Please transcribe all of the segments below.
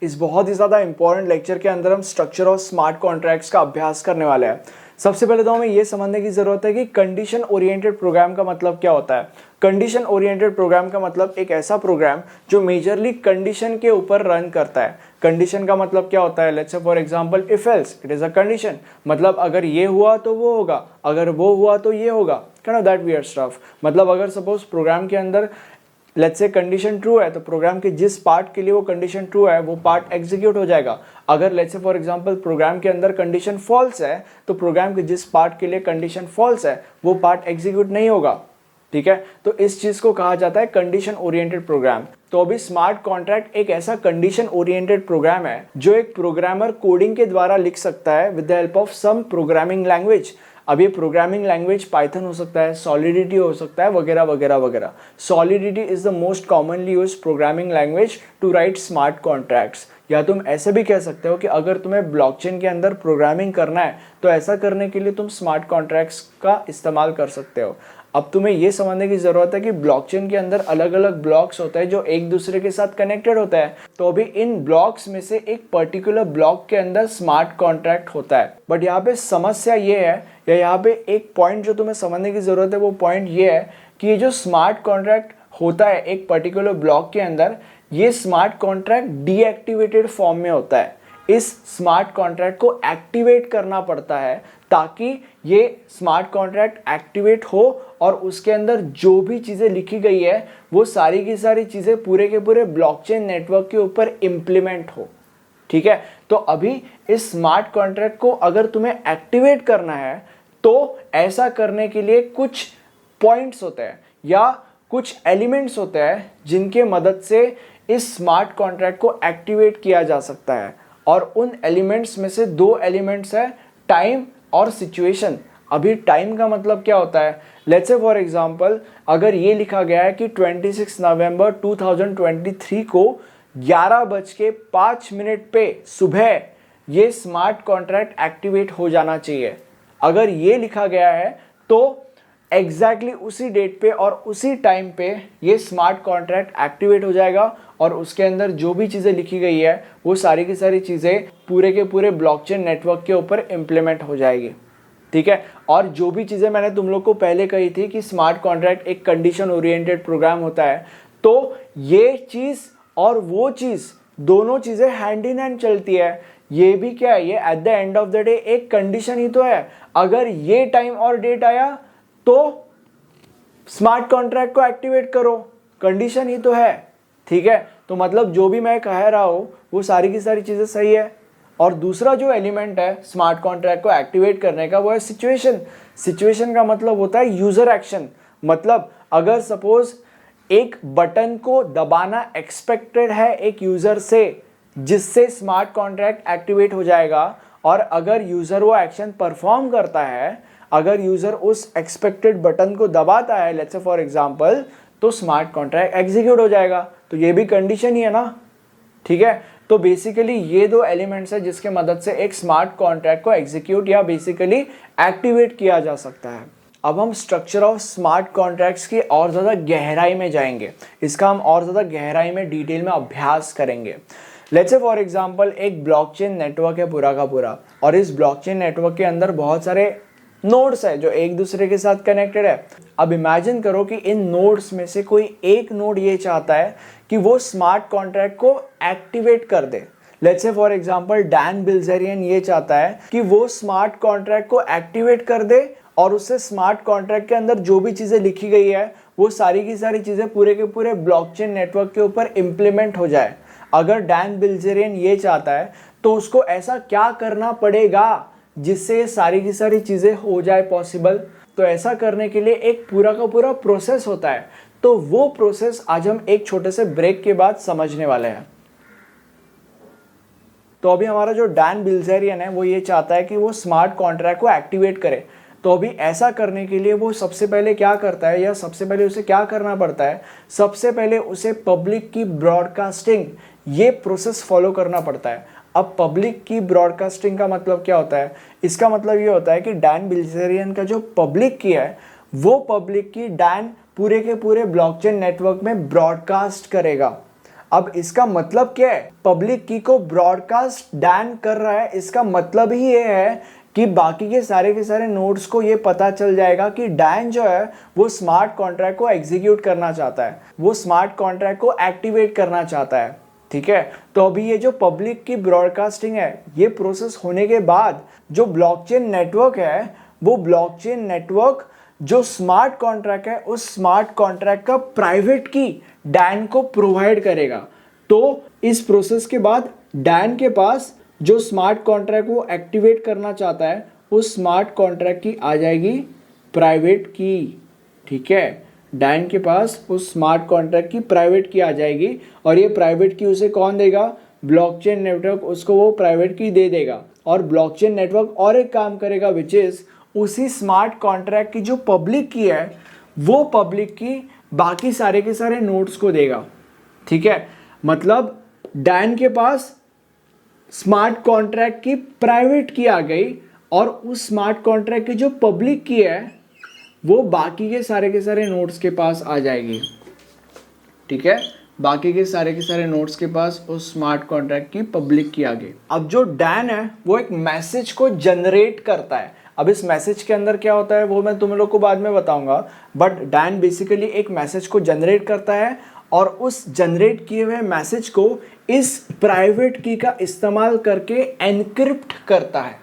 इस बहुत ही ज़्यादा इंपॉर्टेंट लेक्चर के अंदर हम स्ट्रक्चर ऑफ स्मार्ट कॉन्ट्रैक्ट्स का अभ्यास करने वाले हैं। सबसे पहले तो हमें ये समझने की ज़रूरत है कि कंडीशन ओरिएंटेड प्रोग्राम का मतलब क्या होता है। कंडीशन ओरिएंटेड प्रोग्राम का मतलब एक ऐसा प्रोग्राम जो मेजरली कंडीशन के ऊपर रन करता है। कंडीशन का मतलब क्या होता है, let's say for example if else, it is a condition, मतलब अगर ये हुआ तो वो होगा, अगर वो हुआ तो ये होगा, kind of that weird stuff. मतलब अगर सपोज प्रोग्राम के अंदर लेट्स से कंडीशन ट्रू है तो प्रोग्राम के जिस पार्ट के लिए वो कंडीशन ट्रू है वो पार्ट एग्जीक्यूट हो जाएगा। अगर let's say for example programme के अंदर कंडीशन फॉल्स है तो प्रोग्राम के जिस पार्ट के लिए कंडीशन फॉल्स है वो पार्ट एग्जीक्यूट नहीं होगा। ठीक है, तो इस चीज को कहा जाता है कंडीशन ओरिएंटेड प्रोग्राम। तो अभी स्मार्ट कॉन्ट्रैक्ट एक ऐसा कंडीशन ओरिएंटेड प्रोग्राम है जो एक प्रोग्रामर कोडिंग के द्वारा लिख सकता है with the help of some programming language. अब ये प्रोग्रामिंग लैंग्वेज पाइथन हो सकता है, सॉलिडिटी हो सकता है, वगैरह वगैरह वगैरह। Solidity is the most commonly used programming language to write smart contracts. या तुम ऐसे भी कह सकते हो कि अगर तुम्हें ब्लॉकचेन के अंदर प्रोग्रामिंग करना है तो ऐसा करने के लिए तुम स्मार्ट कॉन्ट्रैक्ट्स का इस्तेमाल कर सकते हो। अब तुम्हें ये समझने की जरूरत है कि ब्लॉकचेन के अंदर अलग अलग ब्लॉक्स होते हैं जो एक दूसरे के साथ कनेक्टेड होता है। तो अभी इन ब्लॉक्स में से एक पर्टिकुलर ब्लॉक के अंदर स्मार्ट कॉन्ट्रैक्ट होता है। बट यहाँ पे समस्या ये है, या यहाँ पे एक पॉइंट जो तुम्हें समझने की जरूरत है वो पॉइंट ये है कि ये जो स्मार्ट कॉन्ट्रैक्ट होता है एक पर्टिकुलर ब्लॉक के अंदर, ये स्मार्ट कॉन्ट्रैक्ट डीएक्टिवेटेड फॉर्म में होता है। इस स्मार्ट कॉन्ट्रैक्ट को एक्टिवेट करना पड़ता है ताकि ये स्मार्ट कॉन्ट्रैक्ट एक्टिवेट हो और उसके अंदर जो भी चीज़ें लिखी गई है वो सारी की सारी चीज़ें पूरे के पूरे ब्लॉकचेन नेटवर्क के ऊपर इम्प्लीमेंट हो। ठीक है, तो अभी इस स्मार्ट कॉन्ट्रैक्ट को अगर तुम्हें एक्टिवेट करना है तो ऐसा करने के लिए कुछ पॉइंट्स होते हैं या कुछ एलिमेंट्स होते हैं जिनके मदद से इस स्मार्ट कॉन्ट्रैक्ट को एक्टिवेट किया जा सकता है। और उन एलिमेंट्स में से दो एलिमेंट्स है टाइम और सिचुएशन। अभी टाइम का मतलब क्या होता है, लेट्स से फॉर एग्जांपल अगर ये लिखा गया है कि 26 नवंबर 2023 को 11:05 पे सुबह ये स्मार्ट कॉन्ट्रैक्ट एक्टिवेट हो जाना चाहिए। अगर ये लिखा गया है तो एग्जैक्टली उसी डेट पे और उसी टाइम पे ये स्मार्ट कॉन्ट्रैक्ट एक्टिवेट हो जाएगा और उसके अंदर जो भी चीज़ें लिखी गई है वो सारी की सारी चीज़ें पूरे के पूरे ब्लॉकचेन नेटवर्क के ऊपर इम्प्लीमेंट हो जाएगी। ठीक है, और जो भी चीज़ें मैंने तुम लोग को पहले कही थी कि स्मार्ट कॉन्ट्रैक्ट एक कंडीशन ओरिएंटेड प्रोग्राम होता है, तो ये चीज़ और वो चीज़ दोनों चीज़ें हैंड इन हैंड चलती है। ये भी क्या है, ये at the end of the day एक कंडीशन ही तो है। अगर ये टाइम और डेट आया तो स्मार्ट कॉन्ट्रैक्ट को एक्टिवेट करो, कंडीशन ही तो है। ठीक है, तो मतलब जो भी मैं कह रहा हूं वो सारी की सारी चीजें सही है। और दूसरा जो एलिमेंट है स्मार्ट कॉन्ट्रैक्ट को एक्टिवेट करने का वो है सिचुएशन। सिचुएशन का मतलब होता है यूजर एक्शन। मतलब अगर सपोज एक बटन को दबाना एक्सपेक्टेड है एक यूजर से जिससे स्मार्ट कॉन्ट्रैक्ट एक्टिवेट हो जाएगा, और अगर यूजर वो एक्शन परफॉर्म करता है, अगर यूजर उस एक्सपेक्टेड बटन को दबाता है लेट्स से फॉर एग्जांपल, तो स्मार्ट कॉन्ट्रैक्ट एग्जीक्यूट हो जाएगा। तो ये भी कंडीशन ही है ना। ठीक है, तो बेसिकली ये दो एलिमेंट्स है जिसके मदद से एक स्मार्ट कॉन्ट्रैक्ट को एग्जीक्यूट या बेसिकली एक्टिवेट किया जा सकता है। अब हम स्ट्रक्चर ऑफ स्मार्ट कॉन्ट्रैक्ट्स की और ज़्यादा गहराई में जाएंगे, इसका हम और ज़्यादा गहराई में डिटेल में अभ्यास करेंगे। लेट्स से फॉर एग्जांपल एक ब्लॉकचेन नेटवर्क है पूरा का पूरा, और इस ब्लॉकचेन नेटवर्क के अंदर बहुत सारे नोड्स है जो एक दूसरे के साथ कनेक्टेड है। अब इमेजिन करो कि इन नोड्स में से कोई एक नोड ये चाहता है कि वो स्मार्ट कॉन्ट्रैक्ट को एक्टिवेट कर दे। Let's say for example Dan Bilzerian ये चाहता है कि वो स्मार्ट कॉन्ट्रैक्ट को एक्टिवेट कर दे और उससे स्मार्ट कॉन्ट्रैक्ट के अंदर जो भी चीज़ें लिखी गई है वो सारी की सारी चीज़ें पूरे के पूरे ब्लॉकचेन नेटवर्क के ऊपर इम्प्लीमेंट हो जाए। अगर डैन बिल्जेरियन ये चाहता है तो उसको ऐसा क्या करना पड़ेगा जिससे सारी की सारी चीज़ें हो जाए पॉसिबल। तो ऐसा करने के लिए एक पूरा का पूरा प्रोसेस होता है। तो वो प्रोसेस आज हम एक छोटे से ब्रेक के बाद समझने वाले हैं। तो अभी हमारा जो डैन बिल्जेरियन है वो ये चाहता है कि वो स्मार्ट कॉन्ट्रैक्ट को एक्टिवेट करे। तो अभी ऐसा करने के लिए वो सबसे पहले क्या करता है, या सबसे पहले उसे क्या करना पड़ता है, सबसे पहले उसे पब्लिक की ब्रॉडकास्टिंग ये प्रोसेस फॉलो करना पड़ता है। अब पब्लिक की ब्रॉडकास्टिंग का मतलब क्या होता है, इसका मतलब ये होता है कि डैन बिल्जेरियन का जो पब्लिक की है वो पब्लिक की डैन पूरे के पूरे ब्लॉकचेन नेटवर्क में ब्रॉडकास्ट करेगा। अब इसका मतलब क्या है, पब्लिक की को ब्रॉडकास्ट डैन कर रहा है, इसका मतलब ही ये है कि बाकी के सारे नोड्स को ये पता चल जाएगा कि डैन जो है वो स्मार्ट कॉन्ट्रैक्ट को एग्जीक्यूट करना चाहता है, वो स्मार्ट कॉन्ट्रैक्ट को एक्टिवेट करना चाहता है। ठीक है, तो अभी ये जो पब्लिक की ब्रॉडकास्टिंग है, ये प्रोसेस होने के बाद जो ब्लॉकचेन नेटवर्क है, वो ब्लॉकचेन नेटवर्क जो स्मार्ट कॉन्ट्रैक्ट है, उस स्मार्ट कॉन्ट्रैक्ट का प्राइवेट की डैन को प्रोवाइड करेगा। तो इस प्रोसेस के बाद डैन के पास जो स्मार्ट कॉन्ट्रैक्ट वो एक्टिवेट करना चाहता है, उस स्मार्ट कॉन्ट्रैक्ट की आ जाएगी प्राइवेट की। ठीक है, डैन के पास उस स्मार्ट कॉन्ट्रैक्ट की प्राइवेट की आ जाएगी, और ये प्राइवेट की उसे कौन देगा, ब्लॉकचेन नेटवर्क उसको वो प्राइवेट की दे देगा। और ब्लॉकचेन नेटवर्क और एक काम करेगा, विच इज उसी स्मार्ट कॉन्ट्रैक्ट की जो पब्लिक की है, वो पब्लिक की बाकी सारे के सारे नोड्स को देगा। ठीक है, मतलब डैन के पास स्मार्ट कॉन्ट्रैक्ट की प्राइवेट की आ गई, और उस स्मार्ट कॉन्ट्रैक्ट की जो पब्लिक की है वो बाकी के सारे नोड्स के पास आ जाएगी। ठीक है, बाकी के सारे नोड्स के पास उस स्मार्ट कॉन्ट्रैक्ट की पब्लिक की आ गई। अब जो डैन है वो एक मैसेज को जनरेट करता है। अब इस मैसेज के अंदर क्या होता है वो मैं तुम लोग को बाद में बताऊंगा, बट डैन बेसिकली एक मैसेज को जनरेट करता है, और उस जनरेट किए हुए मैसेज को इस प्राइवेट की का इस्तेमाल करके एनक्रिप्ट करता है।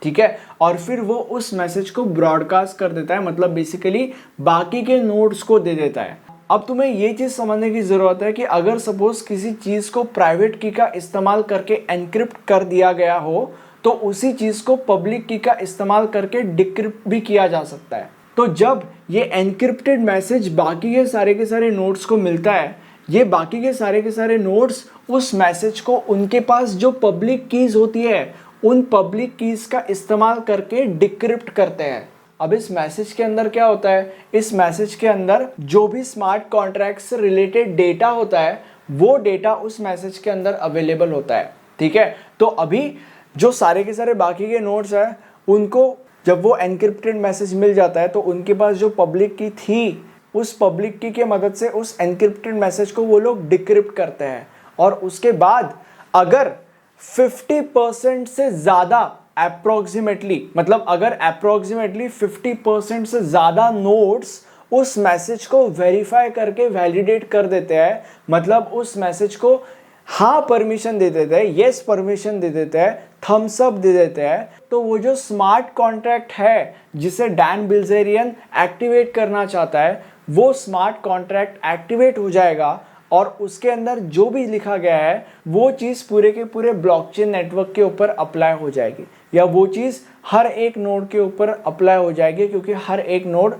ठीक है, और फिर वो उस मैसेज को ब्रॉडकास्ट कर देता है, मतलब बेसिकली बाकी के नोड्स को दे देता है। अब तुम्हें ये चीज समझने की जरूरत है कि अगर सपोज किसी चीज को प्राइवेट की का इस्तेमाल करके एनक्रिप्ट कर दिया गया हो, तो उसी चीज को पब्लिक की का इस्तेमाल करके डिक्रिप्ट भी किया जा सकता है। तो जब ये एनक्रिप्टेड मैसेज बाकी के सारे नोड्स को मिलता है, ये बाकी के सारे नोड्स उस मैसेज को उनके पास जो पब्लिक कीज होती है, उन पब्लिक कीज का इस्तेमाल करके डिक्रिप्ट करते हैं। अब इस मैसेज के अंदर क्या होता है, इस मैसेज के अंदर जो भी स्मार्ट कॉन्ट्रैक्ट से रिलेटेड डेटा होता है, वो डेटा उस मैसेज के अंदर अवेलेबल होता है। ठीक है, तो अभी जो सारे के सारे बाकी के नोड्स हैं, उनको जब वो एनक्रिप्टेड मैसेज मिल जाता है, तो उनके पास जो पब्लिक की थी, उस पब्लिक की मदद से उस एनक्रिप्टेड मैसेज को वो लोग डिक्रिप्ट करते हैं। और उसके बाद अगर 50% से ज़्यादा अप्रोक्सीमेटली, मतलब अगर अप्रोक्सीमेटली 50% से ज़्यादा नोड्स उस मैसेज को वेरीफाई करके वैलिडेट कर देते हैं, मतलब उस मैसेज को हाँ परमिशन दे देते हैं, येस परमिशन दे देते हैं, थम्स अप दे देते हैं, तो वो जो स्मार्ट कॉन्ट्रैक्ट है जिसे डैन बिल्जेरियन एक्टिवेट करना चाहता है, वो स्मार्ट कॉन्ट्रैक्ट एक्टिवेट हो जाएगा, और उसके अंदर जो भी लिखा गया है वो चीज़ पूरे के पूरे ब्लॉकचेन नेटवर्क के ऊपर अप्लाई हो जाएगी, या वो चीज़ हर एक नोड के ऊपर अप्लाई हो जाएगी, क्योंकि हर एक नोड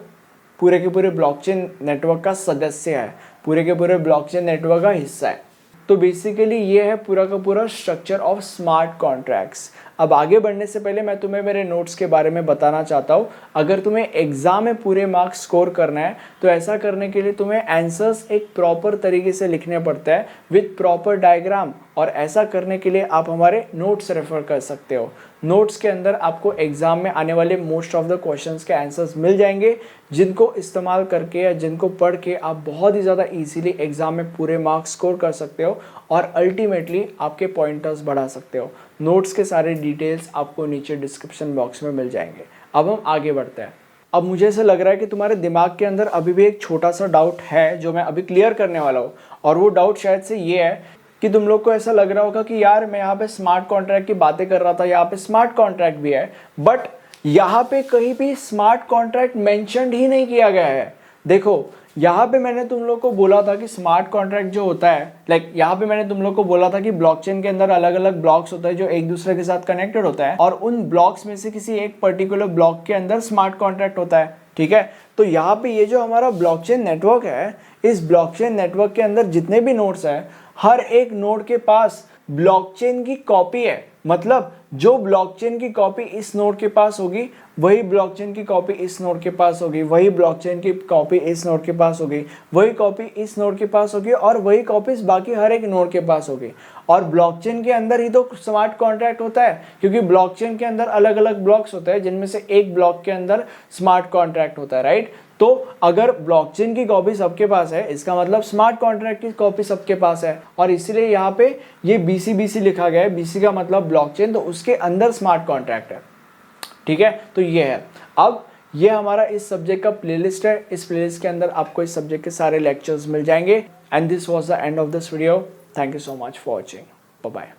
पूरे के पूरे ब्लॉकचेन नेटवर्क का सदस्य है, पूरे के पूरे ब्लॉकचेन नेटवर्क का हिस्सा है। तो बेसिकली ये है पूरा का पूरा स्ट्रक्चर ऑफ स्मार्ट कॉन्ट्रैक्ट्स। अब आगे बढ़ने से पहले मैं तुम्हें मेरे नोट्स के बारे में बताना चाहता हूँ। अगर तुम्हें एग्जाम में पूरे मार्क्स स्कोर करना है, तो ऐसा करने के लिए तुम्हें आंसर्स एक प्रॉपर तरीके से लिखने पड़ते हैं विद प्रॉपर डायग्राम, और ऐसा करने के लिए आप हमारे नोट्स रेफर कर सकते हो। नोट्स के अंदर आपको एग्जाम में आने वाले मोस्ट ऑफ द क्वेश्चंस के आंसर्स मिल जाएंगे, जिनको इस्तेमाल करके या जिनको पढ़ के आप बहुत ही ज़्यादा इजीली एग्जाम में पूरे मार्क्स स्कोर कर सकते हो, और अल्टीमेटली आपके पॉइंटर्स बढ़ा सकते हो। नोट्स के सारे डिटेल्स आपको नीचे डिस्क्रिप्शन बॉक्स में मिल जाएंगे। अब हम आगे बढ़ते हैं। अब मुझे ऐसा लग रहा है कि तुम्हारे दिमाग के अंदर अभी भी एक छोटा सा डाउट है जो मैं अभी क्लियर करने वाला हूँ, और वो डाउट शायद से ये है कि तुम लोग को ऐसा लग रहा होगा कि यार मैं यहाँ पे स्मार्ट कॉन्ट्रैक्ट की बातें कर रहा था, यहाँ पे स्मार्ट कॉन्ट्रैक्ट भी है, बट यहाँ पे कहीं भी स्मार्ट कॉन्ट्रैक्ट मेंशन्ड ही नहीं किया गया है। देखो, यहाँ पे मैंने तुम लोग को बोला था कि स्मार्ट कॉन्ट्रैक्ट जो होता है, यहाँ पे मैंने तुम लोग को बोला था कि ब्लॉकचेन के अंदर अलग अलग ब्लॉक्स होता है जो एक दूसरे के साथ कनेक्टेड होता है, और उन ब्लॉक्स में से किसी एक पर्टिकुलर ब्लॉक के अंदर स्मार्ट कॉन्ट्रैक्ट होता है। ठीक है, तो यहाँ पे ये जो हमारा ब्लॉकचेन नेटवर्क है, इस ब्लॉकचेन नेटवर्क के अंदर जितने भी नोड्स हैं, हर एक नोड के पास ब्लॉकचेन की कॉपी है। मतलब जो ब्लॉकचेन की कॉपी इस नोड के पास होगी वही ब्लॉकचेन की कॉपी इस नोड के पास होगी, वही ब्लॉकचेन की कॉपी इस नोड के पास होगी, वही कॉपी इस नोड के पास होगी और वही कॉपीज बाकी हर एक नोड के पास होगी। और ब्लॉकचेन के अंदर ही तो स्मार्ट कॉन्ट्रैक्ट होता है, क्योंकि ब्लॉकचेन के अंदर अलग अलग ब्लॉक्स होते हैं जिनमें से एक ब्लॉक के अंदर स्मार्ट कॉन्ट्रैक्ट होता है, राइट। तो अगर ब्लॉकचेन की कॉपी सबके पास है इसका मतलब स्मार्ट कॉन्ट्रैक्ट की कॉपी सबके पास है, और इसीलिए यहाँ पे ये BC लिखा गया है। BC का मतलब ब्लॉकचेन, तो उसके अंदर स्मार्ट कॉन्ट्रैक्ट है, ठीक है। तो ये है। अब ये हमारा इस सब्जेक्ट का प्लेलिस्ट है। इस प्लेलिस्ट के अंदर आपको इस सब्जेक्ट के सारे लेक्चर्स मिल जाएंगे। And this was the end of this video. Thank you so much for watching. Bye bye.